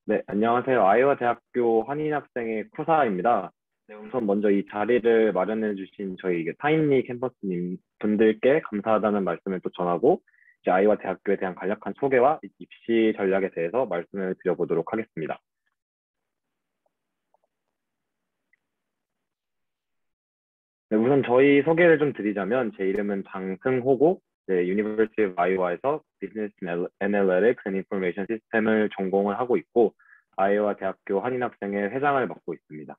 네, 안녕하세요. 아이오와 대학교 한인 학생의 쿠사입니다. 네, 우선 먼저 이 자리를 마련해 주신 저희 타임리 캠퍼스님 분들께 감사하다는 말씀을 또 전하고 이제 아이오와 대학교에 대한 간략한 소개와 입시 전략에 대해서 말씀을 드려보도록 하겠습니다. 네, 우선 저희 소개를 좀 드리자면 제 이름은 장승호고 University of Iowa에서 Business Analytics and Information System을 전공을 하고 있고 아이오와 대학교 한인 학생의 회장을 맡고 있습니다.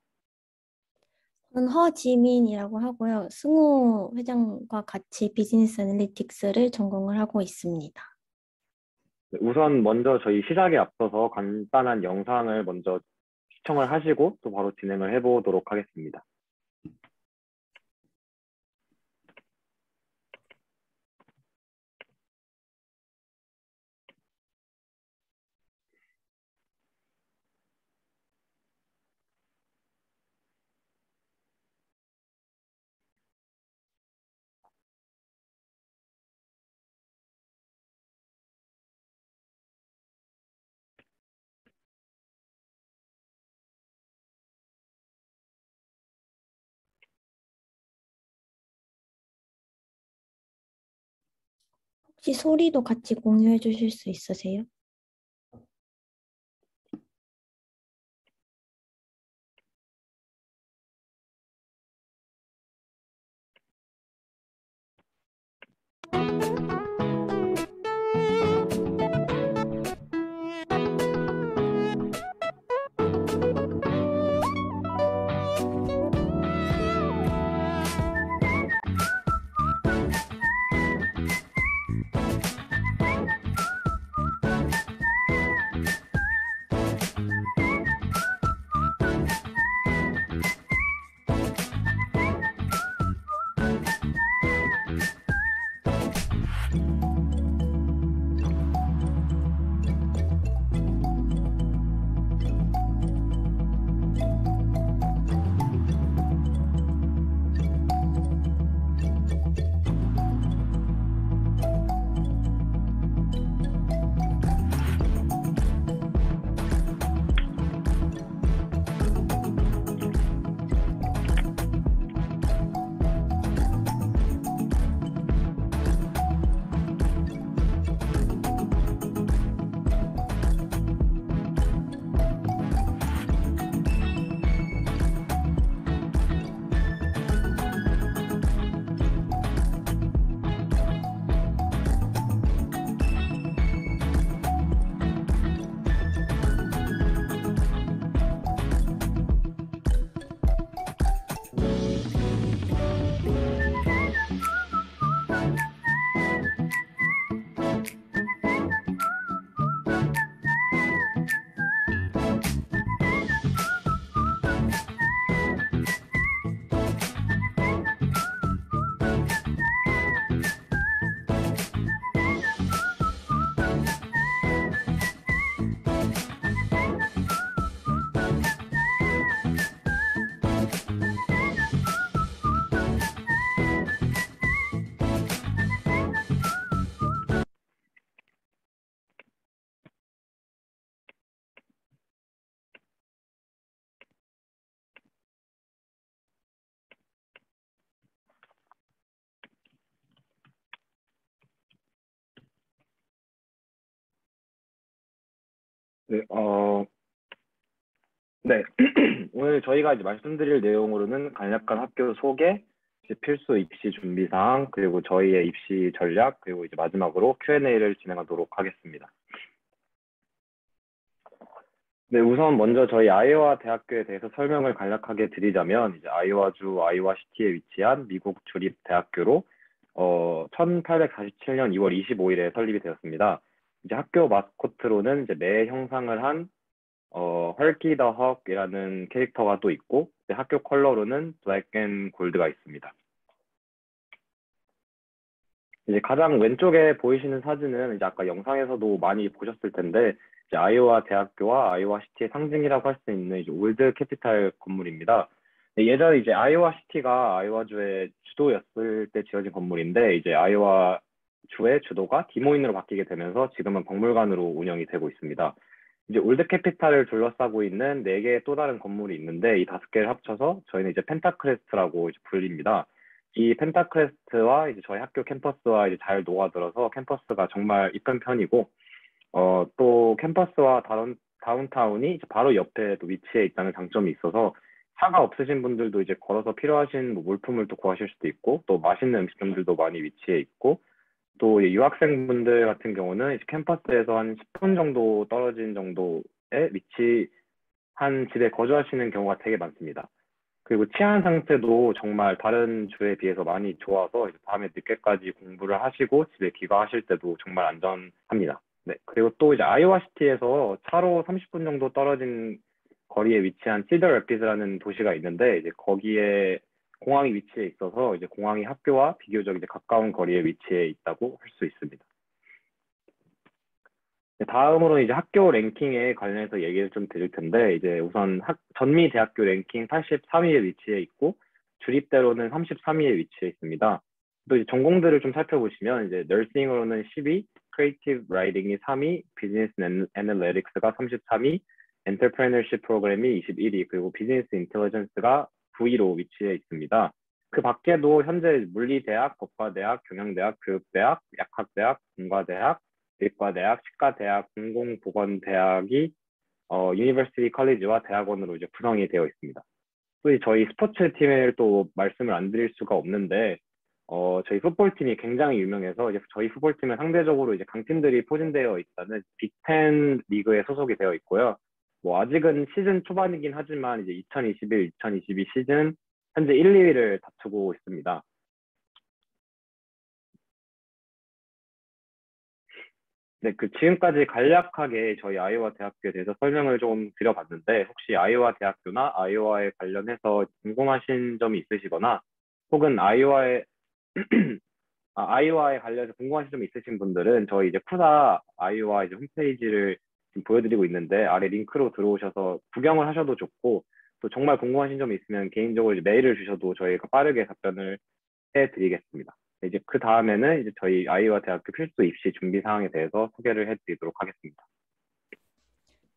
저는 허지민이라고 하고요. 승우 회장과 같이 비즈니스 애널리틱스를 전공을 하고 있습니다. 네, 우선 먼저 저희 시작에 앞서서 간단한 영상을 먼저 시청을 하시고 또 바로 진행을 해보도록 하겠습니다. 혹시 소리도 같이 공유해 주실 수 있으세요? 네, 네. 오늘 저희가 이제 말씀드릴 내용으로는 간략한 학교 소개, 이제 필수 입시 준비 사항, 그리고 저희의 입시 전략, 그리고 이제 마지막으로 Q&A를 진행하도록 하겠습니다. 네, 우선 먼저 저희 아이오와 대학교에 대해서 설명을 간략하게 드리자면 이제 아이오와주 아이오와시티에 위치한 미국 주립 대학교로 1847년 2월 25일에 설립이 되었습니다. 이제 학교 마스코트로는 이제 매 형상을 한 헐키 더 헉이라는 캐릭터가 또 있고 이제 학교 컬러로는 블랙 앤 골드가 있습니다. 이제 가장 왼쪽에 보이시는 사진은 이제 아까 영상에서도 많이 보셨을 텐데 이제 아이오와 대학교와 아이오와 시티의 상징이라고 할 수 있는 이제 올드 캐피탈 건물입니다. 네, 예전에 이제 아이오와 시티가 아이오와 주의 주도였을 때 지어진 건물인데 이제 아이오와 주의 주도가 디모인으로 바뀌게 되면서 지금은 박물관으로 운영이 되고 있습니다. 이제 올드 캐피탈을 둘러싸고 있는 네 개의 또 다른 건물이 있는데 이 다섯 개를 합쳐서 저희는 이제 펜타크레스트라고 이제 불립니다. 이 펜타크레스트와 이제 저희 학교 캠퍼스와 이제 잘 녹아들어서 캠퍼스가 정말 이쁜 편이고 또 캠퍼스와 다운타운이 이제 바로 옆에 또 위치해 있다는 장점이 있어서 차가 없으신 분들도 이제 걸어서 필요하신 뭐 물품을 또 구하실 수도 있고 또 맛있는 음식점들도 많이 위치해 있고 또 유학생분들 같은 경우는 이제 캠퍼스에서 한 10분 정도 떨어진 정도에 위치한 집에 거주하시는 경우가 되게 많습니다. 그리고 치안 상태도 정말 다른 주에 비해서 많이 좋아서 이제 밤에 늦게까지 공부를 하시고 집에 귀가하실 때도 정말 안전합니다. 네, 그리고 또 이제 아이오와 시티에서 차로 30분 정도 떨어진 거리에 위치한 시더 래피드라는 도시가 있는데 이제 거기에 공항이 위치해 있어서 이제 공항이 학교와 비교적 이제 가까운 거리에 위치해 있다고 할 수 있습니다. 다음으로 이제 학교 랭킹에 관련해서 얘기를 좀 드릴 텐데 이제 우선 전미 대학교 랭킹 83위에 위치해 있고 주립대로는 33위에 위치해 있습니다. 또 이제 전공들을 좀 살펴보시면 이제 너싱으로는 10위, 크리에이티브 라이팅이 3위, 비즈니스 애널리틱스가 33위, 엔터프레너십 프로그램이 21위, 그리고 비즈니스 인텔리전스가 9위로 위치해 있습니다. 그 밖에도 현재 물리대학, 법과대학, 경영대학, 교육대학, 약학대학, 공과대학, 의과대학, 치과대학, 공공보건대학이 유니버시티 컬리지와 대학원으로 이제 구성이 되어 있습니다. 또 저희 스포츠 팀을 또 말씀을 안 드릴 수가 없는데 저희 풋볼팀이 굉장히 유명해서 이제 저희 풋볼팀은 상대적으로 이제 강팀들이 포진되어 있다는 빅10 리그에 소속이 되어 있고요. 뭐 아직은 시즌 초반이긴 하지만 이제 2021, 2022 시즌 현재 1, 2위를 다투고 있습니다. 네, 지금까지 간략하게 저희 아이오와 대학교에 대해서 설명을 좀 드려봤는데, 혹시 아이오와 대학교나 아이오와에 관련해서 궁금하신 점이 있으시거나, 혹은 아이오와에 관련해서 궁금하신 점이 있으신 분들은 저희 이제 푸사 아이오와 이제 홈페이지를 지금 보여드리고 있는데, 아래 링크로 들어오셔서 구경을 하셔도 좋고, 또 정말 궁금하신 점이 있으면 개인적으로 이제 메일을 주셔도 저희가 빠르게 답변을 해드리겠습니다. 이제 그 다음에는 이제 저희 아이오와 대학교 필수 입시 준비 사항에 대해서 소개를 해드리도록 하겠습니다.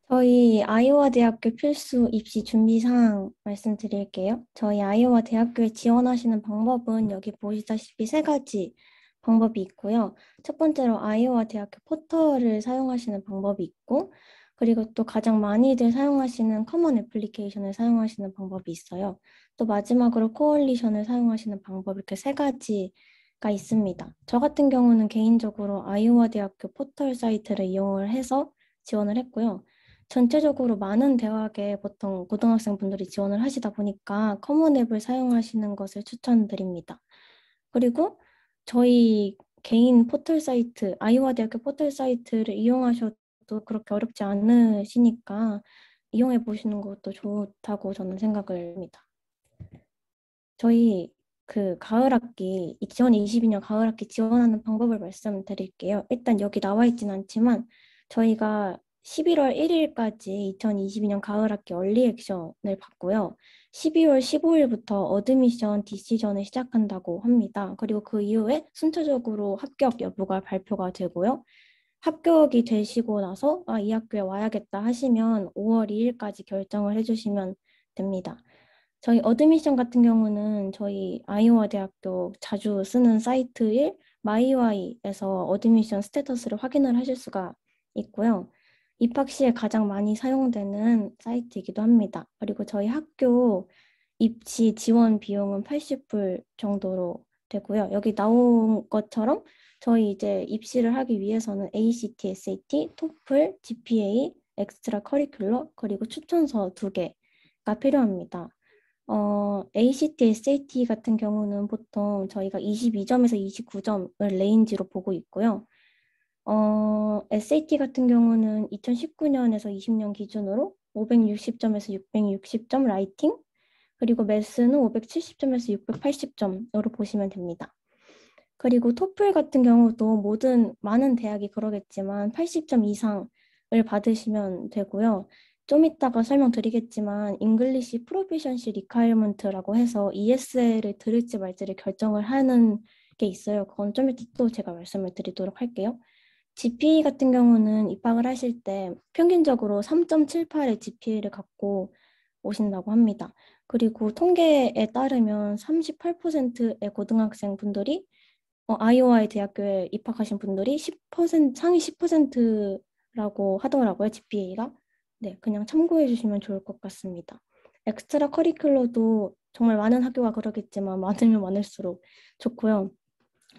저희 아이오와 대학교 필수 입시 준비 사항 말씀드릴게요. 저희 아이오와 대학교에 지원하시는 방법은 여기 보시다시피 세 가지 방법이 있고요. 첫 번째로 아이오와 대학교 포털을 사용하시는 방법이 있고, 그리고 또 가장 많이들 사용하시는 커먼 애플리케이션을 사용하시는 방법이 있어요. 또 마지막으로 코올리션을 사용하시는 방법, 이렇게 세 가지가 있습니다. 저 같은 경우는 개인적으로 아이오와 대학교 포털 사이트를 이용을 해서 지원을 했고요. 전체적으로 많은 대학에 보통 고등학생분들이 지원을 하시다 보니까 커먼 앱을 사용하시는 것을 추천드립니다. 그리고 저희 개인 포털 사이트, 아이오와 대학교 포털 사이트를 이용하셔도 그렇게 어렵지 않으시니까 이용해 보시는 것도 좋다고 저는 생각을 합니다. 저희 가을 학기, 2022년 가을 학기 지원하는 방법을 말씀드릴게요. 일단 여기 나와 있진 않지만 저희가 11월 1일까지 2022년 가을 학기 얼리 액션을 받고요. 12월 15일부터 어드미션 디시전을 시작한다고 합니다. 그리고 그 이후에 순차적으로 합격 여부가 발표가 되고요. 합격이 되시고 나서 이 학교에 와야겠다 하시면 5월 2일까지 결정을 해주시면 됩니다. 저희 어드미션 같은 경우는 저희 아이오와 대학교 자주 쓰는 사이트일 마이와이에서 어드미션 스테터스를 확인을 하실 수가 있고요. 입학 시에 가장 많이 사용되는 사이트이기도 합니다. 그리고 저희 학교 입시 지원 비용은 80불 정도로 되고요. 여기 나온 것처럼 저희 이제 입시를 하기 위해서는 ACT, SAT, 토플, GPA, 엑스트라 커리큘러, 그리고 추천서 2개가 필요합니다. ACT, SAT 같은 경우는 보통 저희가 22점에서 29점을 레인지로 보고 있고요. SAT 같은 경우는 2019년에서 20년 기준으로 560점에서 660점 라이팅, 그리고 매스는 570점에서 680점으로 보시면 됩니다. 그리고 토플 같은 경우도 많은 대학이 그러겠지만 80점 이상을 받으시면 되고요. 좀 이따가 설명드리겠지만 잉글리시 프로피션시 리콰이어먼트라고 해서 ESL을 들을지 말지를 결정을 하는 게 있어요. 그건 좀 이따 또 제가 말씀을 드리도록 할게요. GPA 같은 경우는 입학을 하실 때 평균적으로 3.78의 GPA를 갖고 오신다고 합니다. 그리고 통계에 따르면 38%의 고등학생 분들이 아이오와의 대학교에 입학하신 분들이 10% 상위 10%라고 하더라고요, GPA가. 네, 그냥 참고해 주시면 좋을 것 같습니다. 엑스트라 커리큘러도 정말 많은 학교가 그러겠지만 많으면 많을수록 좋고요.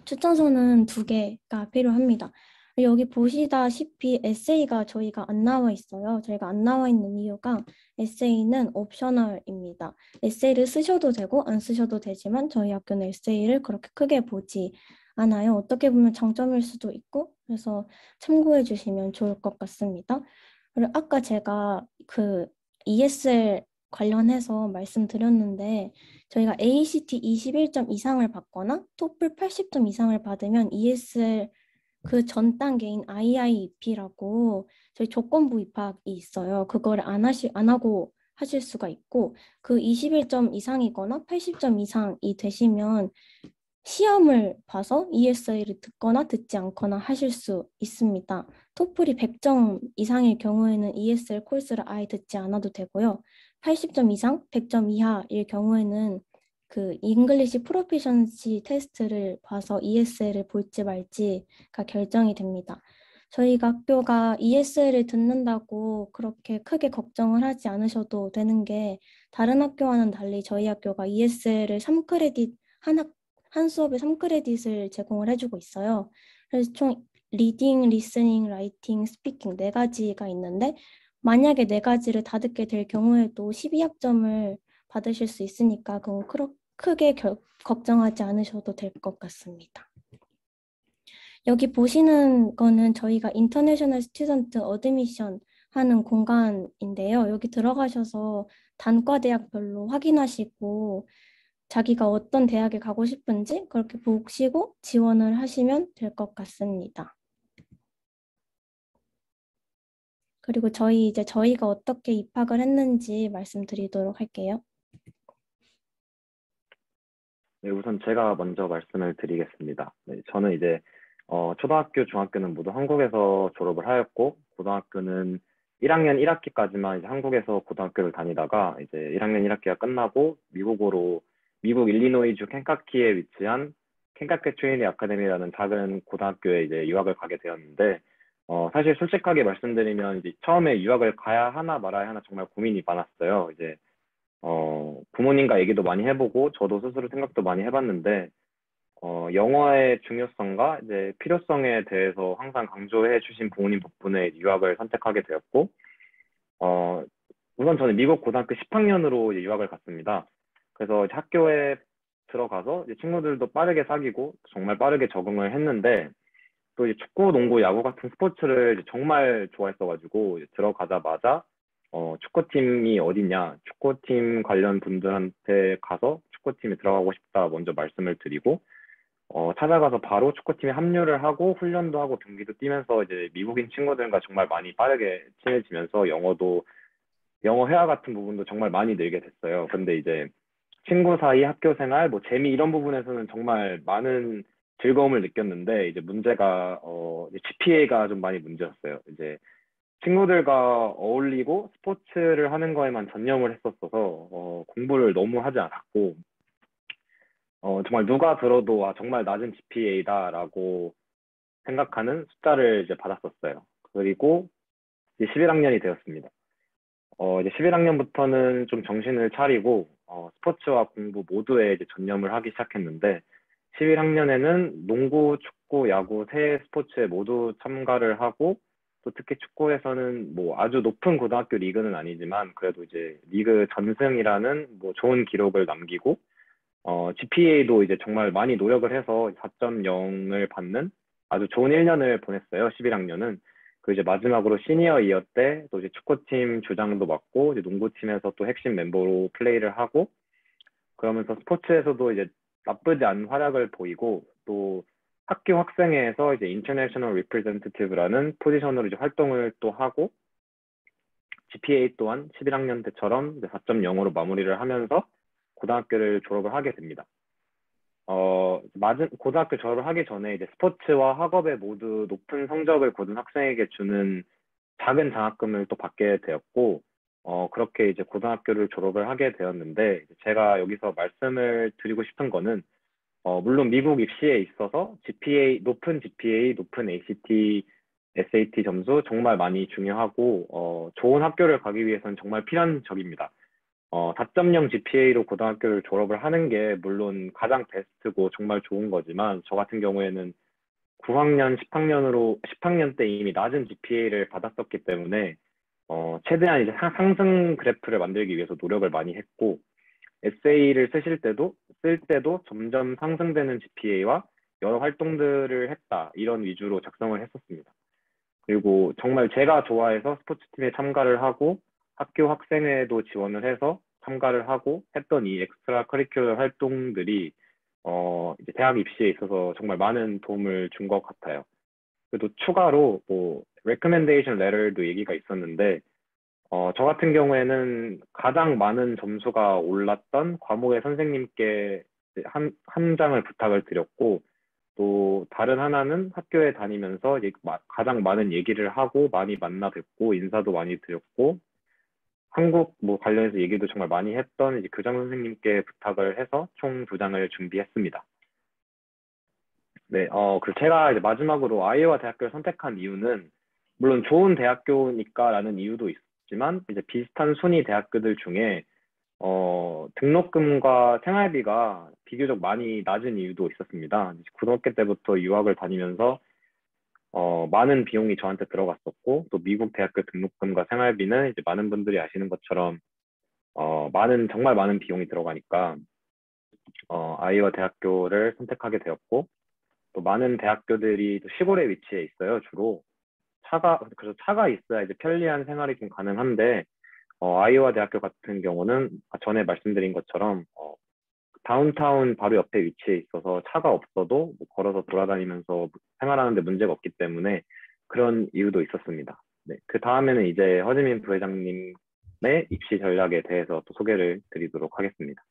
추천서는 2개가 필요합니다. 여기 보시다시피 에세이가 저희가 안 나와 있어요. 저희가 안 나와 있는 이유가 에세이는 옵셔널입니다. 에세이를 쓰셔도 되고 안 쓰셔도 되지만 저희 학교는 에세이를 그렇게 크게 보지 않아요. 어떻게 보면 장점일 수도 있고 그래서 참고해 주시면 좋을 것 같습니다. 그리고 아까 제가 그 ESL 관련해서 말씀드렸는데 저희가 ACT 21점 이상을 받거나 토플 80점 이상을 받으면 ESL 그 전 단계인 IIEP라고 저희 조건부 입학이 있어요. 그거를 안 하고 하실 수가 있고 그 21점 이상이거나 80점 이상이 되시면 시험을 봐서 ESL을 듣거나 듣지 않거나 하실 수 있습니다. 토플이 100점 이상일 경우에는 ESL 코र्스를 아예 듣지 않아도 되고요. 80점 이상, 100점 이하일 경우에는 그 잉글리시 프로피션시 테스트를 봐서 ESL을 볼지 말지가 결정이 됩니다. 저희 학교가 ESL을 듣는다고 그렇게 크게 걱정을 하지 않으셔도 되는 게 다른 학교와는 달리 저희 학교가 ESL을 3크레딧 한 수업에 3크레딧을 제공을 해주고 있어요. 그래서 총 리딩, 리스닝, 라이팅, 스피킹 4가지가 있는데 만약에 4가지를 다 듣게 될 경우에도 12학점을 받으실 수 있으니까 그건 크게 걱정하지 않으셔도 될 것 같습니다. 여기 보시는 거는 저희가 인터내셔널 스튜던트 어드미션 하는 공간인데요. 여기 들어가셔서 단과 대학별로 확인하시고 자기가 어떤 대학에 가고 싶은지 그렇게 보시고 지원을 하시면 될 것 같습니다. 그리고 저희가 어떻게 입학을 했는지 말씀드리도록 할게요. 네, 우선 제가 먼저 말씀을 드리겠습니다. 네, 저는 이제 초등학교, 중학교는 모두 한국에서 졸업을 하였고, 고등학교는 1학년 1학기까지만 이제 한국에서 고등학교를 다니다가 이제 1학년 1학기가 끝나고 미국 일리노이주 켄타키에 위치한 켄타키 트레이닝 아카데미라는 작은 고등학교에 이제 유학을 가게 되었는데, 사실 솔직하게 말씀드리면 이제 처음에 유학을 가야 하나 말아야 하나 정말 고민이 많았어요. 이제 부모님과 얘기도 많이 해보고 저도 스스로 생각도 많이 해봤는데 영어의 중요성과 이제 필요성에 대해서 항상 강조해 주신 부모님 덕분에 유학을 선택하게 되었고 어, 우선 저는 미국 고등학교 10학년으로 유학을 갔습니다. 그래서 이제 학교에 들어가서 이제 친구들도 빠르게 사귀고 정말 빠르게 적응을 했는데 또 이제 축구, 농구, 야구 같은 스포츠를 이제 정말 좋아했어가지고 이제 들어가자마자 축구팀이 어디냐, 축구팀 관련 분들한테 가서 축구팀에 들어가고 싶다 먼저 말씀을 드리고 찾아가서 바로 축구팀에 합류를 하고 훈련도 하고 경기도 뛰면서 이제 미국인 친구들과 정말 많이 빠르게 친해지면서 영어 회화 같은 부분도 정말 많이 늘게 됐어요. 근데 이제 친구 사이 학교 생활, 뭐 재미 이런 부분에서는 정말 많은 즐거움을 느꼈는데 이제 문제가 GPA가 좀 많이 문제였어요. 이제 친구들과 어울리고 스포츠를 하는 거에만 전념을 했었어서 공부를 너무 하지 않았고 정말 누가 들어도 정말 낮은 GPA다라고 생각하는 숫자를 이제 받았었어요. 그리고 이제 11학년이 되었습니다. 이제 11학년부터는 좀 정신을 차리고 스포츠와 공부 모두에 이제 전념을 하기 시작했는데 11학년에는 농구, 축구, 야구 세 스포츠에 모두 참가를 하고 또 특히 축구에서는 뭐 아주 높은 고등학교 리그는 아니지만 그래도 이제 리그 전승이라는 뭐 좋은 기록을 남기고 GPA도 이제 정말 많이 노력을 해서 4.0을 받는 아주 좋은 1년을 보냈어요. 11학년은. 그 이제 마지막으로 시니어 이어 때 또 이제 축구팀 주장도 맡고 이제 농구팀에서 또 핵심 멤버로 플레이를 하고 그러면서 스포츠에서도 이제 나쁘지 않은 활약을 보이고 또 학교 학생회에서 이제 인터내셔널 리프레젠테티브라는 포지션으로 이제 활동을 또 하고 GPA 또한 11학년 때처럼 4.0으로 마무리를 하면서 고등학교를 졸업을 하게 됩니다. 고등학교 졸업을 하기 전에 이제 스포츠와 학업에 모두 높은 성적을 거둔 학생에게 주는 작은 장학금을 또 받게 되었고, 그렇게 이제 고등학교를 졸업을 하게 되었는데, 제가 여기서 말씀을 드리고 싶은 거는, 물론 미국 입시에 있어서 높은 GPA, 높은 ACT, SAT 점수 정말 많이 중요하고, 좋은 학교를 가기 위해서는 정말 필연적입니다. 4.0 GPA로 고등학교를 졸업을 하는 게 물론 가장 베스트고 정말 좋은 거지만, 저 같은 경우에는 9학년, 10학년 때 이미 낮은 GPA를 받았었기 때문에, 최대한 이제 상승 그래프를 만들기 위해서 노력을 많이 했고, 에세이를 쓸 때도 점점 상승되는 GPA와 여러 활동들을 했다. 이런 위주로 작성을 했었습니다. 그리고 정말 제가 좋아해서 스포츠팀에 참가를 하고 학교 학생회에도 지원을 해서 참가를 하고 했던 이 엑스트라 커리큘러 활동들이 이제 대학 입시에 있어서 정말 많은 도움을 준 것 같아요. 그래도 추가로 뭐 recommendation letter도 얘기가 있었는데 저 같은 경우에는 가장 많은 점수가 올랐던 과목의 선생님께 한 장을 부탁을 드렸고, 또 다른 하나는 학교에 다니면서 가장 많은 얘기를 하고 많이 만나 뵙고 인사도 많이 드렸고, 한국 뭐 관련해서 얘기도 정말 많이 했던 이제 교장 선생님께 부탁을 해서 총 2장을 준비했습니다. 네, 그리고 제가 이제 마지막으로 아이오와 대학교를 선택한 이유는 물론 좋은 대학교니까라는 이유도 있지만 이제 비슷한 순위 대학교들 중에 등록금과 생활비가 비교적 많이 낮은 이유도 있었습니다. 고등학교 때부터 유학을 다니면서 많은 비용이 저한테 들어갔었고, 또 미국 대학교 등록금과 생활비는 이제 많은 분들이 아시는 것처럼 정말 많은 비용이 들어가니까 아이오와 대학교를 선택하게 되었고, 또 많은 대학교들이 또 시골에 위치해 있어요. 주로 그래서 차가 있어야 이제 편리한 생활이 좀 가능한데, 아이오와 대학교 같은 경우는 전에 말씀드린 것처럼 다운타운 바로 옆에 위치해 있어서 차가 없어도 뭐 걸어서 돌아다니면서 생활하는데 문제가 없기 때문에 그런 이유도 있었습니다. 네, 그 다음에는 이제 허지민 부회장님의 입시 전략에 대해서 또 소개를 드리도록 하겠습니다.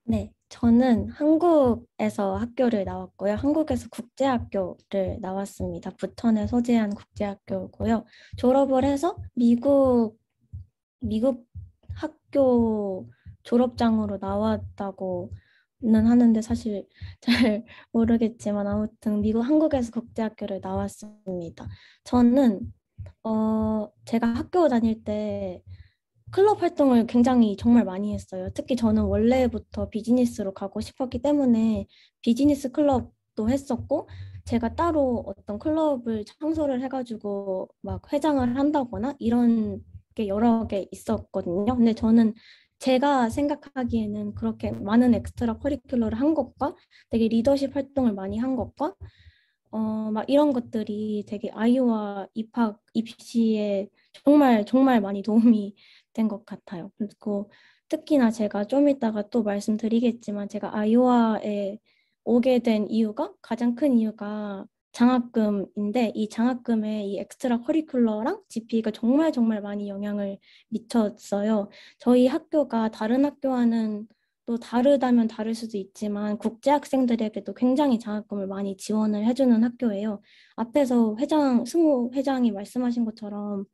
네, 저는 한국에서 학교를 나왔고요. 한국에서 국제학교를 나왔습니다. 부천에 소재한 국제학교고요. 졸업을 해서 미국 학교 졸업장으로 나왔다고는 하는데 사실 잘 모르겠지만 아무튼 한국에서 국제학교를 나왔습니다. 저는 제가 학교 다닐 때 클럽 활동을 굉장히 정말 많이 했어요. 특히 저는 원래부터 비즈니스로 가고 싶었기 때문에 비즈니스 클럽도 했었고, 제가 따로 어떤 클럽을 창설을 해가지고 막 회장을 한다거나 이런 게 여러 개 있었거든요. 근데 저는 제가 생각하기에는 그렇게 많은 엑스트라 커리큘러를 한 것과 되게 리더십 활동을 많이 한 것과 막 이런 것들이 되게 아이오와 입시에 정말 정말 많이 도움이 된 것 같아요. 그리고 특히나 제가 좀 이따가 또 말씀드리겠지만 제가 아이오와에 오게 된 이유가 가장 큰 이유가 장학금인데, 이 장학금의 이 엑스트라 커리큘러랑 GPA가 정말 정말 많이 영향을 미쳤어요. 저희 학교가 다른 학교와는 또 다르다면 다를 수도 있지만 국제 학생들에게도 굉장히 장학금을 많이 지원을 해주는 학교예요. 앞에서 승우 회장이 말씀하신 것처럼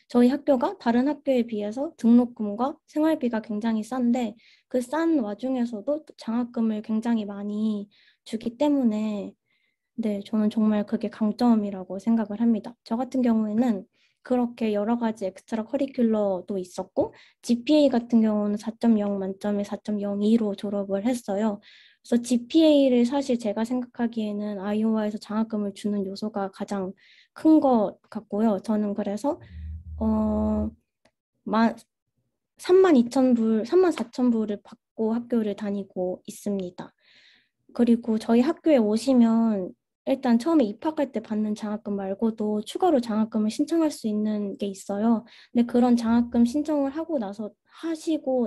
저희 학교가 다른 학교에 비해서 등록금과 생활비가 굉장히 싼데, 그 싼 와중에서도 장학금을 굉장히 많이 주기 때문에 네, 저는 정말 그게 강점이라고 생각을 합니다. 저 같은 경우에는 그렇게 여러 가지 엑스트라 커리큘러도 있었고, GPA 같은 경우는 4.0 만점에 4.02로 졸업을 했어요. 그래서 GPA를 사실 제가 생각하기에는 아이오와에서 장학금을 주는 요소가 가장 큰 것 같고요. 저는 그래서 32,000불, 34,000불을 받고 학교를 다니고 있습니다. 그리고 저희 학교에 오시면 일단 처음에 입학할 때 받는 장학금 말고도 추가로 장학금을 신청할 수 있는 게 있어요. 근데 그런 장학금 신청을 하시고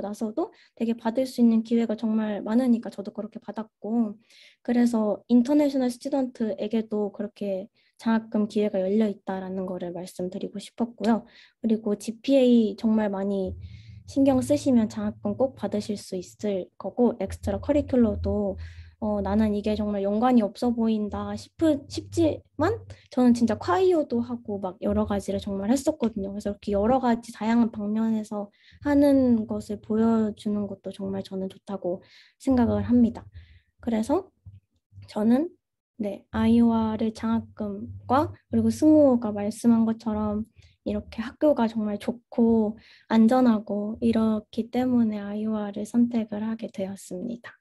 나서도 되게 받을 수 있는 기회가 정말 많으니까 저도 그렇게 받았고, 그래서 인터내셔널 스튜던트에게도 그렇게 장학금 기회가 열려 있다라는 거를 말씀드리고 싶었고요. 그리고 GPA 정말 많이 신경 쓰시면 장학금 꼭 받으실 수 있을 거고 엑스트라 커리큘러도 나는 이게 정말 연관이 없어 보인다 싶지만 저는 진짜 콰이어도 하고 막 여러 가지를 정말 했었거든요. 그래서 이렇게 여러 가지 다양한 방면에서 하는 것을 보여주는 것도 정말 저는 좋다고 생각을 합니다. 그래서 저는 네, 아이와를 장학금과 그리고 승우가 말씀한 것처럼 이렇게 학교가 정말 좋고 안전하고 이렇기 때문에 아이와를 선택을 하게 되었습니다.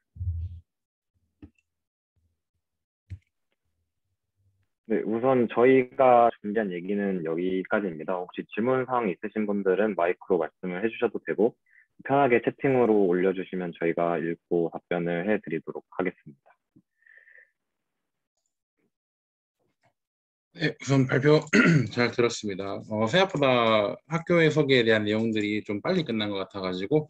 네, 우선 저희가 준비한 얘기는 여기까지입니다. 혹시 질문 사항 있으신 분들은 마이크로 말씀을 해주셔도 되고 편하게 채팅으로 올려주시면 저희가 읽고 답변을 해드리도록 하겠습니다. 네, 우선 발표 잘 들었습니다. 생각보다 학교의 소개에 대한 내용들이 좀 빨리 끝난 것 같아가지고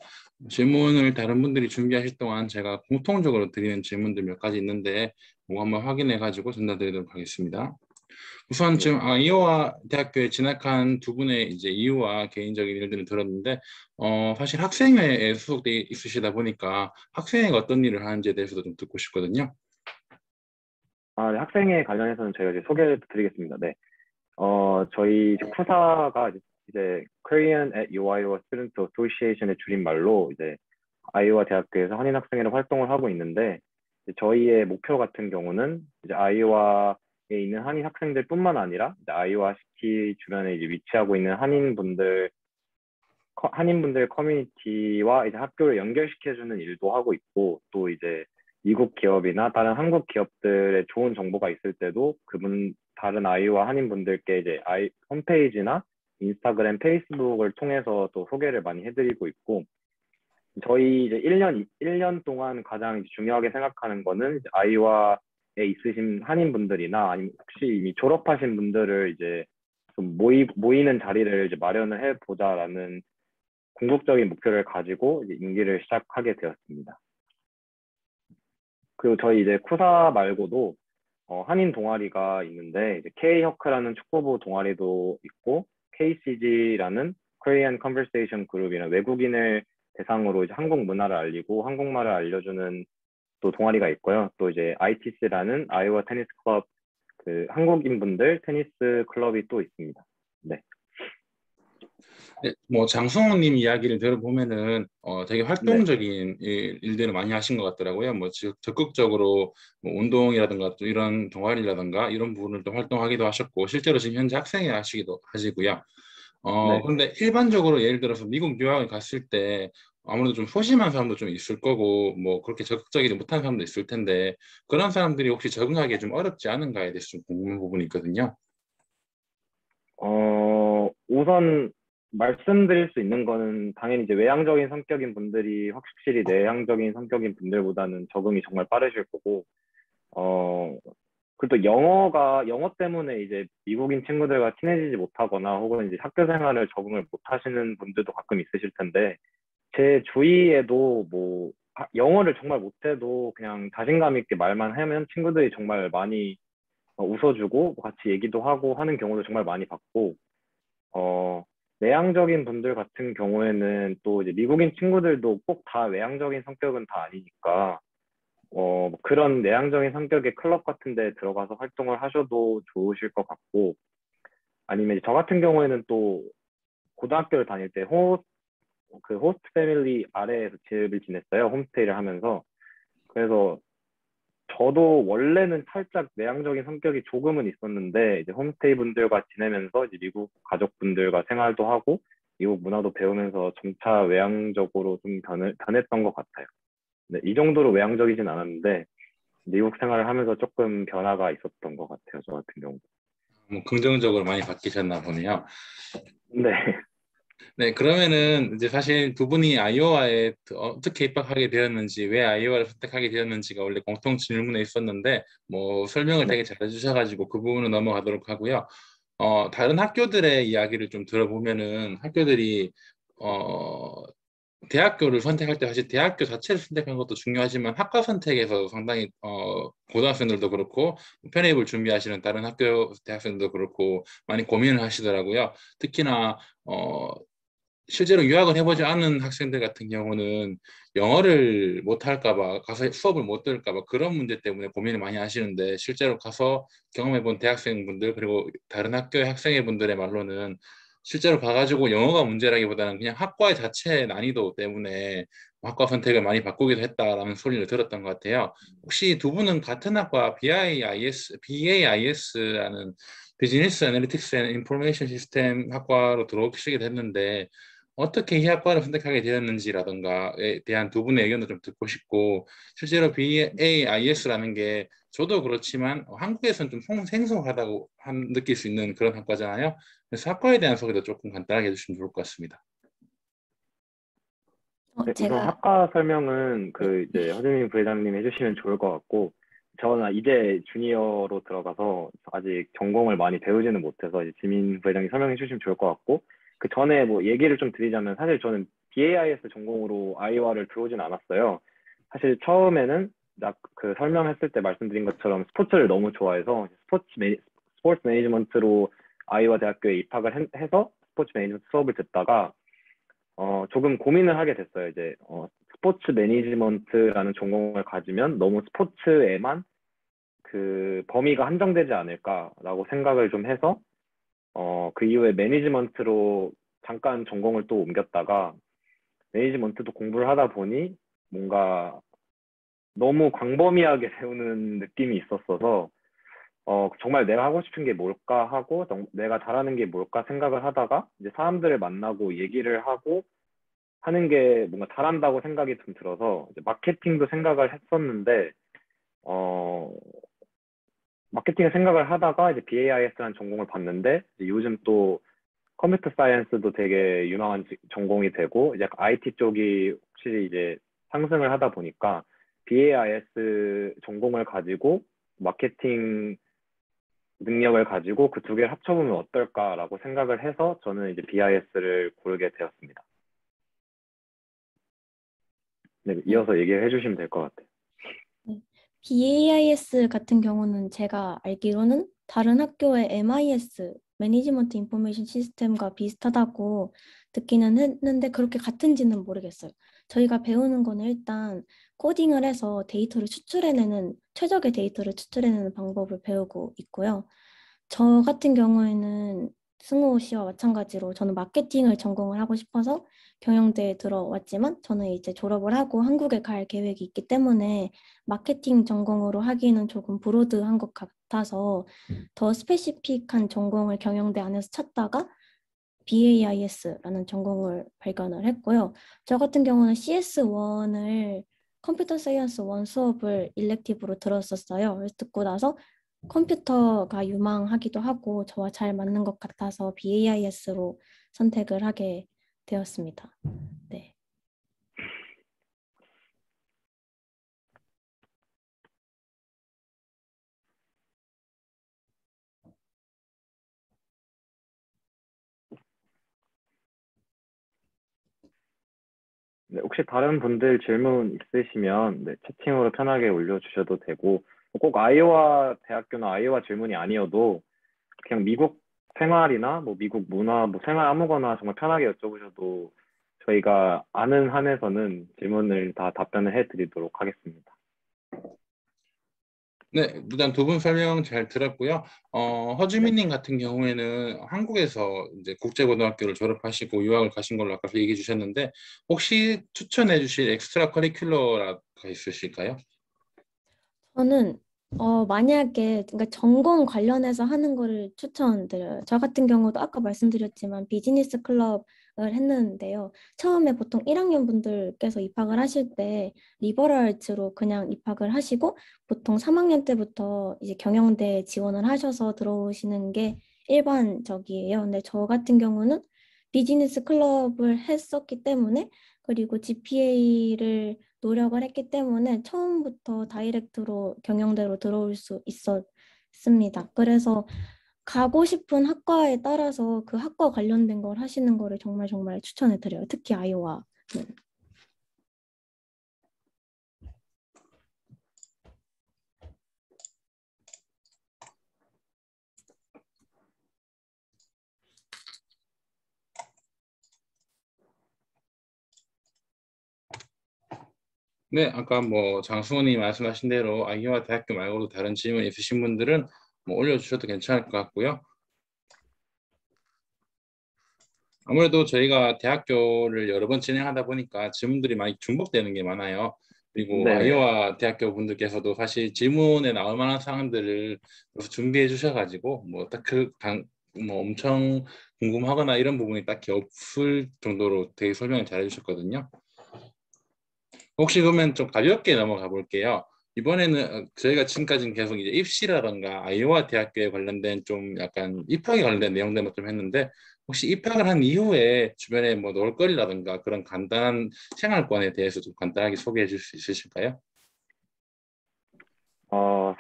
질문을 다른 분들이 준비하실 동안 제가 공통적으로 드리는 질문들 몇 가지 있는데 그거 한번 확인해가지고 전달드리도록 하겠습니다. 우선 지금 아이오와 대학교에 진학한 두 분의 이제 이유와 개인적인 일들을 들었는데 사실 학생회에 소속돼 있으시다 보니까 학생회가 어떤 일을 하는지에 대해서도 좀 듣고 싶거든요. 네, 학생회 관련해서는 저희가 이제 소개를 드리겠습니다. 네. 저희 쿠사가 이제 Korean at Iowa Student Association의 줄임말로 이제 아이오와 대학교에서 한인 학생회로 활동을 하고 있는데 저희의 목표 같은 경우는 이제 아이오와에 있는 한인 학생들뿐만 아니라 이제 아이오와 시티 주변에 이제 위치하고 있는 한인분들 커뮤니티와 이제 학교를 연결시켜주는 일도 하고 있고 또 이제 미국 기업이나 다른 한국 기업들의 좋은 정보가 있을 때도 다른 아이오와 한인분들께 이제 홈페이지나 인스타그램, 페이스북을 통해서 또 소개를 많이 해드리고 있고 저희 이제 1년 동안 가장 중요하게 생각하는 거는 이제 아이오와에 있으신 한인분들이나 아니면 혹시 이미 졸업하신 분들을 이제 좀 모이는 자리를 이제 마련을 해보자라는 궁극적인 목표를 가지고 이제 임기를 시작하게 되었습니다. 그리고 저희 이제 쿠사 말고도 한인 동아리가 있는데 이제 K-HOC라는 축구부 동아리도 있고 KCG라는 Korean Conversation Group이라는 외국인을 대상으로 이제 한국 문화를 알리고 한국말을 알려주는 또 동아리가 있고요. 또 이제 ITC라는 아이오와 테니스 클럽 그 한국인분들 테니스 클럽이 또 있습니다. 네. 네, 뭐 장성호님 이야기를 들어보면은 되게 활동적인 일들을 많이 하신 것 같더라고요. 뭐 적극적으로 뭐 운동이라든가 또 이런 동아리라든가 이런 부분을 또 활동하기도 하셨고 실제로 지금 현재 학생회 하시고요. 네. 그런데 일반적으로 예를 들어서 미국 유학을 갔을 때 아무래도 좀 소심한 사람도 좀 있을 거고 뭐 그렇게 적극적이지 못한 사람도 있을 텐데 그런 사람들이 혹시 적응하기 좀 어렵지 않은가에 대해서 좀 궁금한 부분이 있거든요. 우선 말씀드릴 수 있는 거는 당연히 이제 외향적인 성격인 분들이 확실히 내향적인 성격인 분들보다는 적응이 정말 빠르실 거고, 그리고 또 영어 때문에 이제 미국인 친구들과 친해지지 못하거나 혹은 이제 학교 생활을 적응을 못 하시는 분들도 가끔 있으실 텐데, 제 주위에도 뭐 영어를 정말 못해도 그냥 자신감 있게 말만 하면 친구들이 정말 많이 웃어주고 같이 얘기도 하고 하는 경우도 정말 많이 봤고, 내향적인 분들 같은 경우에는 또 이제 미국인 친구들도 꼭 다 외향적인 성격은 다 아니니까, 그런 내향적인 성격의 클럽 같은 데 들어가서 활동을 하셔도 좋으실 것 같고, 아니면 저 같은 경우에는 또 고등학교를 다닐 때 호스트 패밀리 아래에서 집을 지냈어요. 홈스테이를 하면서. 그래서 저도 원래는 살짝 내향적인 성격이 조금은 있었는데 이제 홈스테이 분들과 지내면서 이제 미국 가족분들과 생활도 하고 미국 문화도 배우면서 점차 외향적으로 좀 변했던 것 같아요. 네, 이 정도로 외향적이진 않았는데 미국 생활을 하면서 조금 변화가 있었던 것 같아요. 저 같은 경우. 뭐 긍정적으로 많이 바뀌셨나 보네요. 네. 네, 그러면은 이제 사실 두 분이 아이오와에 어떻게 입학하게 되었는지, 왜 아이오와를 선택하게 되었는지가 원래 공통 질문에 있었는데, 뭐 설명을 되게 잘해주셔가지고 그 부분은 넘어가도록 하고요. 다른 학교들의 이야기를 좀 들어보면은 학교들이 대학교를 선택할 때 사실 대학교 자체를 선택하는 것도 중요하지만 학과 선택에서 상당히 고등학생들도 그렇고 편입을 준비하시는 다른 학교 대학생들도 그렇고 많이 고민을 하시더라고요. 특히나 실제로 유학을 해보지 않은 학생들 같은 경우는 영어를 못할까 봐, 가서 수업을 못 들을까 봐 그런 문제 때문에 고민을 많이 하시는데, 실제로 가서 경험해본 대학생분들 그리고 다른 학교의 학생회분들의 말로는 실제로 가가지고 영어가 문제라기보다는 그냥 학과 자체의 난이도 때문에 학과 선택을 많이 바꾸기도 했다라는 소리를 들었던 것 같아요. 혹시 두 분은 같은 학과 BAIS라는 비즈니스 애널리틱스 앤 인포메이션 시스템 학과로 들어오시게 됐는데, 어떻게 이 학과를 선택하게 되었는지라든가에 대한 두 분의 의견도 좀 듣고 싶고, 실제로 BAIS라는 게 저도 그렇지만 한국에서는 좀 생소하다고 느낄 수 있는 그런 학과잖아요. 그래서 학과에 대한 소개도 조금 간단하게 해주시면 좋을 것 같습니다. 네, 우선 제가 학과 설명은 네. 그 이제 허재민 부회장님 해주시면 좋을 것 같고, 저는 이제 주니어로 들어가서 아직 전공을 많이 배우지는 못해서 이제 지민 부회장이 설명해 주시면 좋을 것 같고, 그 전에 뭐 얘기를 좀 드리자면 사실 저는 BAIS 전공으로 아이와를 들어오진 않았어요. 사실 처음에는 그 설명했을 때 말씀드린 것처럼 스포츠를 너무 좋아해서 스포츠 매니지먼트로 아이와 대학교에 입학을 해서 스포츠 매니지먼트 수업을 듣다가 조금 고민을 하게 됐어요. 이제 스포츠 매니지먼트라는 전공을 가지면 너무 스포츠에만 그 범위가 한정되지 않을까라고 생각을 좀 해서 그 이후에 매니지먼트로 잠깐 전공을 또 옮겼다가 매니지먼트도 공부를 하다 보니 뭔가 너무 광범위하게 배우는 느낌이 있었어서 정말 내가 하고 싶은 게 뭘까 하고 내가 잘하는 게 뭘까 생각을 하다가 이제 사람들을 만나고 얘기를 하고 하는 게 뭔가 잘한다고 생각이 좀 들어서 이제 마케팅도 생각을 했었는데 어 마케팅을 생각을 하다가 이제 BAIS라는 전공을 봤는데 이제 요즘 또 컴퓨터 사이언스도 되게 유망한 전공이 되고 이제 IT 쪽이 확실히 이제 상승을 하다 보니까 BAIS 전공을 가지고 마케팅 능력을 가지고 그 두 개를 합쳐보면 어떨까라고 생각을 해서 저는 이제 BIS를 고르게 되었습니다. 네, 이어서 얘기해 주시면 될 것 같아요. 네. BAIS 같은 경우는 제가 알기로는 다른 학교의 MIS, 매니지먼트 인포메이션 시스템과 비슷하다고 듣기는 했는데 그렇게 같은지는 모르겠어요. 저희가 배우는 거는 일단 코딩을 해서 데이터를 추출해내는, 최적의 데이터를 추출해내는 방법을 배우고 있고요. 저 같은 경우에는 승우 씨와 마찬가지로 저는 마케팅을 전공을 하고 싶어서 경영대에 들어왔지만 저는 이제 졸업을 하고 한국에 갈 계획이 있기 때문에 마케팅 전공으로 하기는 조금 브로드한 것 같아서 더 스페시픽한 전공을 경영대 안에서 찾다가 BAIS라는 전공을 발견을 했고요. 저 같은 경우는 CS1을 컴퓨터 사이언스 1 수업을 일렉티브로 들었었어요. 그래서 듣고 나서 컴퓨터가 유망하기도 하고 저와 잘 맞는 것 같아서 BAIS로 선택을 하게 되었습니다. 네. 네, 혹시 다른 분들 질문 있으시면 네, 채팅으로 편하게 올려주셔도 되고 꼭 아이오와 대학교나 아이오와 질문이 아니어도 그냥 미국 생활이나 뭐 미국 문화, 뭐 생활 아무거나 정말 편하게 여쭤보셔도 저희가 아는 한에서는 질문을 다 답변을 해드리도록 하겠습니다. 네, 일단 두 분 설명 잘 들었고요. 네. 허지민님 같은 경우에는 한국에서 이제 국제고등학교를 졸업하시고 유학을 가신 걸로 아까 얘기해 주셨는데, 혹시 추천해 주실 엑스트라 커리큘러가 있으실까요? 저는 만약에 그러니까 전공 관련해서 하는 거를 추천드려요. 저 같은 경우도 아까 말씀드렸지만 비즈니스 클럽을 했는데요. 처음에 보통 1학년 분들께서 입학을 하실 때 리버럴 아츠로 그냥 입학을 하시고 보통 3학년 때부터 이제 경영대에 지원을 하셔서 들어오시는 게 일반적이에요. 근데 저 같은 경우는 비즈니스 클럽을 했었기 때문에 그리고 GPA를 노력을 했기 때문에 처음부터 다이렉트로 경영대로 들어올 수 있었습니다. 그래서 가고 싶은 학과에 따라서 그 학과 관련된 걸 하시는 거를 정말 정말 추천해 드려요. 특히 아이오와는. 네, 아까 뭐 장승호님 말씀하신 대로 아이오와 대학교 말고도 다른 질문 있으신 분들은 뭐 올려주셔도 괜찮을 것 같고요. 아무래도 저희가 대학교를 여러 번 진행하다 보니까 질문들이 많이 중복되는 게 많아요. 그리고 네네. 아이오와 대학교 분들께서도 사실 질문에 나올 만한 사항들을 준비해 주셔가지고 뭐 엄청 궁금하거나 이런 부분이 딱히 없을 정도로 되게 설명을 잘 해주셨거든요. 혹시 그러면 좀 가볍게 넘어가 볼게요. 이번에는 저희가 지금까지는 계속 이제 입시라던가 아이오와 대학교에 관련된 좀 약간 입학에 관련된 내용들만 좀 했는데 혹시 입학을 한 이후에 주변에 뭐 놀거리라던가 그런 간단한 생활권에 대해서 좀 간단하게 소개해 줄 수 있으실까요?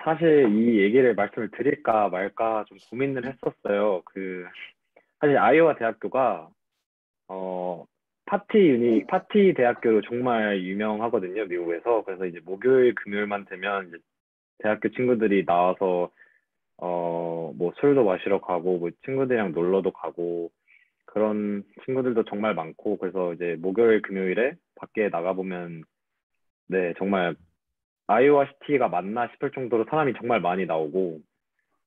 사실 이 얘기를 말씀을 드릴까 말까 좀 고민을 했었어요. 사실 아이오와 대학교가, 어, 파티 대학교로 정말 유명하거든요, 미국에서. 그래서 이제 목요일, 금요일만 되면 이제 대학교 친구들이 나와서, 뭐 술도 마시러 가고, 뭐 친구들이랑 놀러도 가고, 그런 친구들도 정말 많고, 그래서 이제 목요일, 금요일에 밖에 나가보면, 네, 정말 아이오와 시티가 맞나 싶을 정도로 사람이 정말 많이 나오고,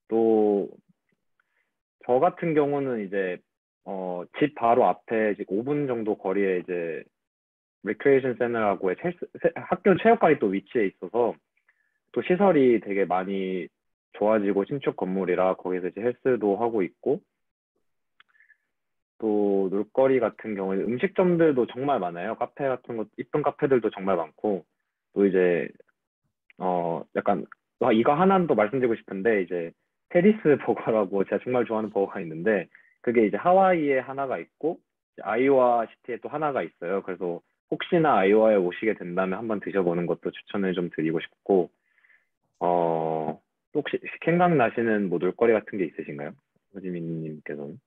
또 저 같은 경우는 이제 집 바로 앞에 이제 5분 정도 거리에 이제 리크레이션 센터라고 학교 체육관이 또 위치해 있어서 또 시설이 되게 많이 좋아지고 신축 건물이라 거기서 이제 헬스도 하고 있고, 또 놀거리 같은 경우에 음식점들도 정말 많아요. 카페 같은 거 이쁜 카페들도 정말 많고, 또 이제 약간 이거 하나는 또 말씀드리고 싶은데, 이제 페리스 버거라고 제가 정말 좋아하는 버거가 있는데, 그게 이제 하와이에 하나가 있고 이제 아이오와 시티에 또 하나가 있어요. 그래서 혹시나 아이오와에 오시게 된다면 한번 드셔보는 것도 추천을 좀 드리고 싶고, 또 혹시 생각나시는 뭐 놀거리 같은 게 있으신가요? 호지민님께서는?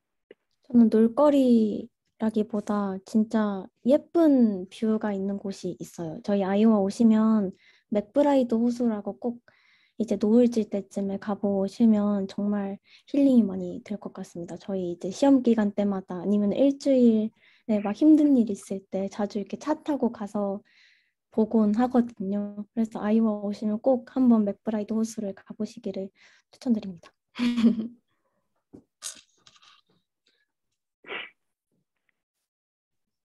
저는 놀거리라기보다 진짜 예쁜 뷰가 있는 곳이 있어요. 저희 아이오와 오시면 맥브라이드 호수라고 꼭 이제 노을 질 때쯤에 가보시면 정말 힐링이 많이 될 것 같습니다. 저희 이제 시험 기간 때마다 아니면 일주일에 막 힘든 일 있을 때 자주 이렇게 차 타고 가서 보곤 하거든요. 그래서 아이오와 오시면 꼭 한번 맥브라이드 호수를 가보시기를 추천드립니다.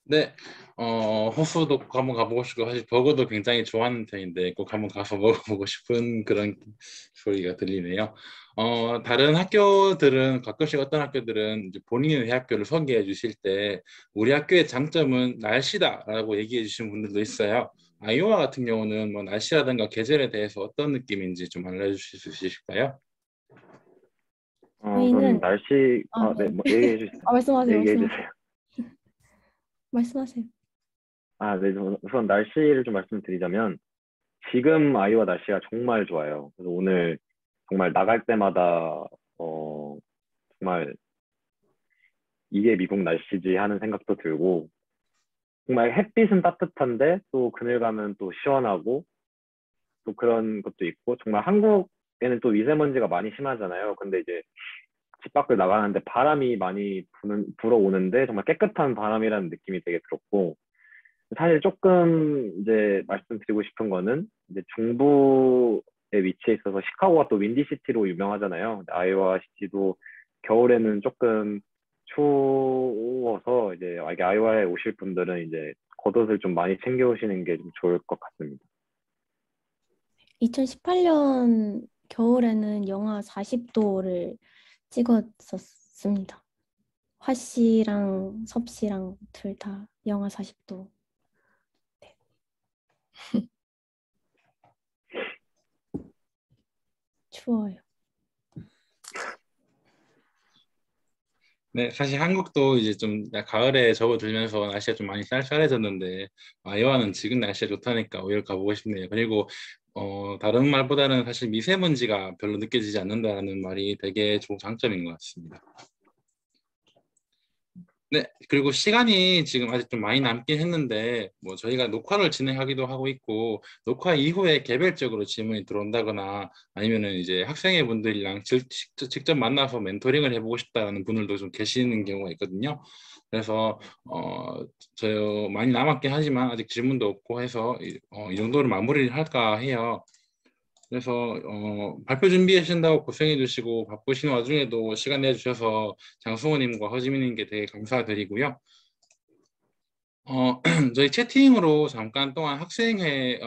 네, 호수도 꼭 한번 가보고 싶고 사실 버거도 굉장히 좋아하는 편인데 꼭 한번 가서 먹어보고 싶은 그런 소리가 들리네요. 다른 학교들은 가끔씩 어떤 학교들은 이제 본인의 학교를 소개해 주실 때 우리 학교의 장점은 날씨다라고 얘기해 주시는 분들도 있어요. 아이오와 같은 경우는 뭐 날씨라든가 계절에 대해서 어떤 느낌인지 좀 알려주실 수 있으실까요? 우선 저희는 네, 네. 뭐 얘기해 주세요. 말씀하세요, 얘기해 말씀하세요. 주세요. 말씀하세요. 네, 우선 날씨를 좀 말씀드리자면, 지금 아이와 날씨가 정말 좋아요. 그래서 오늘 정말 나갈 때마다, 정말 이게 미국 날씨지 하는 생각도 들고, 정말 햇빛은 따뜻한데 또 그늘 가면 또 시원하고, 또 그런 것도 있고, 정말 한국에는 또 미세먼지가 많이 심하잖아요. 근데 이제 집 밖을 나가는데 바람이 많이 불어오는데 정말 깨끗한 바람이라는 느낌이 되게 들었고, 사실 조금 이제 말씀드리고 싶은 거는 이제 중부에 위치해 있어서 시카고가 또 윈디시티로 유명하잖아요. 근데 아이오와 시티도 겨울에는 조금 추워서 이제 만약에 아이오와에 오실 분들은 이제 겉옷을 좀 많이 챙겨 오시는 게 좀 좋을 것 같습니다. 2018년 겨울에는 영하 40도를 찍었었습니다. 화씨랑 섭씨랑 둘 다 영하 40도. 네. 추워요. 네, 사실 한국도 이제 좀 가을에 접어들면서 날씨가 좀 많이 쌀쌀해졌는데 아이오와는 지금 날씨가 좋다니까 오히려 가보고 싶네요. 그리고 다른 말보다는 사실 미세먼지가 별로 느껴지지 않는다는 말이 되게 좋은 장점인 것 같습니다. 네, 그리고 시간이 지금 아직 좀 많이 남긴 했는데, 뭐 저희가 녹화를 진행하기도 하고 있고, 녹화 이후에 개별적으로 질문이 들어온다거나 아니면은 이제 학생회 분들이랑 직접 만나서 멘토링을 해보고 싶다는 분들도 좀 계시는 경우가 있거든요. 그래서 저 많이 남았긴 하지만 아직 질문도 없고 해서 이 정도로 마무리를 할까 해요. 그래서 발표 준비하신다고 고생해 주시고 바쁘신 와중에도 시간 내주셔서 장승호님과 허지민님께 되게 감사드리고요. 저희 채팅으로 잠깐 동안 학생회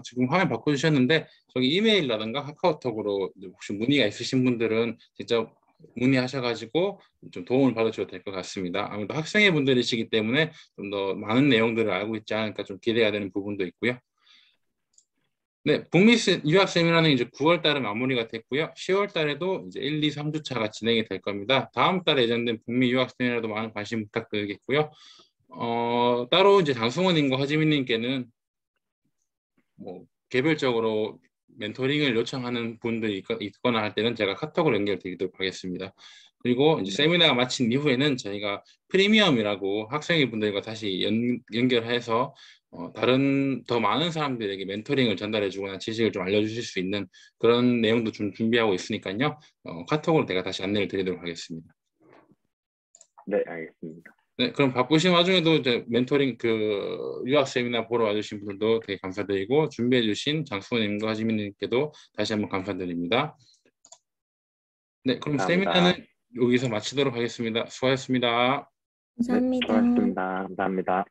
지금 화면 바꿔주셨는데 저기 이메일이라든가 카카오톡으로 혹시 문의가 있으신 분들은 직접 문의하셔가지고 좀 도움을 받으셔도 될 것 같습니다. 아무래도 학생회 분들이시기 때문에 좀 더 많은 내용들을 알고 있지 않을까 좀 기대가 되는 부분도 있고요. 네, 북미 유학 세미나는 이제 9월 달에 마무리가 됐고요. 10월 달에도 이제 1, 2, 3주차가 진행이 될 겁니다. 다음 달에 예정된 북미 유학 세미나도 많은 관심 부탁드리겠고요. 따로 이제 장승호님과 허지민님께는 뭐 개별적으로 멘토링을 요청하는 분들이 있거나 할 때는 제가 카톡으로 연결드리도록 하겠습니다. 그리고 이제 세미나가 마친 이후에는 저희가 프리미엄이라고 학생분들과 다시 연결해서 다른 더 많은 사람들에게 멘토링을 전달해 주거나 지식을 좀 알려주실 수 있는 그런 내용도 좀 준비하고 있으니까요. 카톡으로 제가 다시 안내를 드리도록 하겠습니다. 네, 알겠습니다. 네, 그럼 바쁘신 와중에도 이제 멘토링 유학 세미나 보러 와주신 분들도 되게 감사드리고 준비해 주신 장수호님과 하지민님께도 다시 한번 감사드립니다. 네, 그럼 감사합니다. 세미나는 여기서 마치도록 하겠습니다. 수고하셨습니다. 감사합니다. 네, 수고하셨습니다. 감사합니다.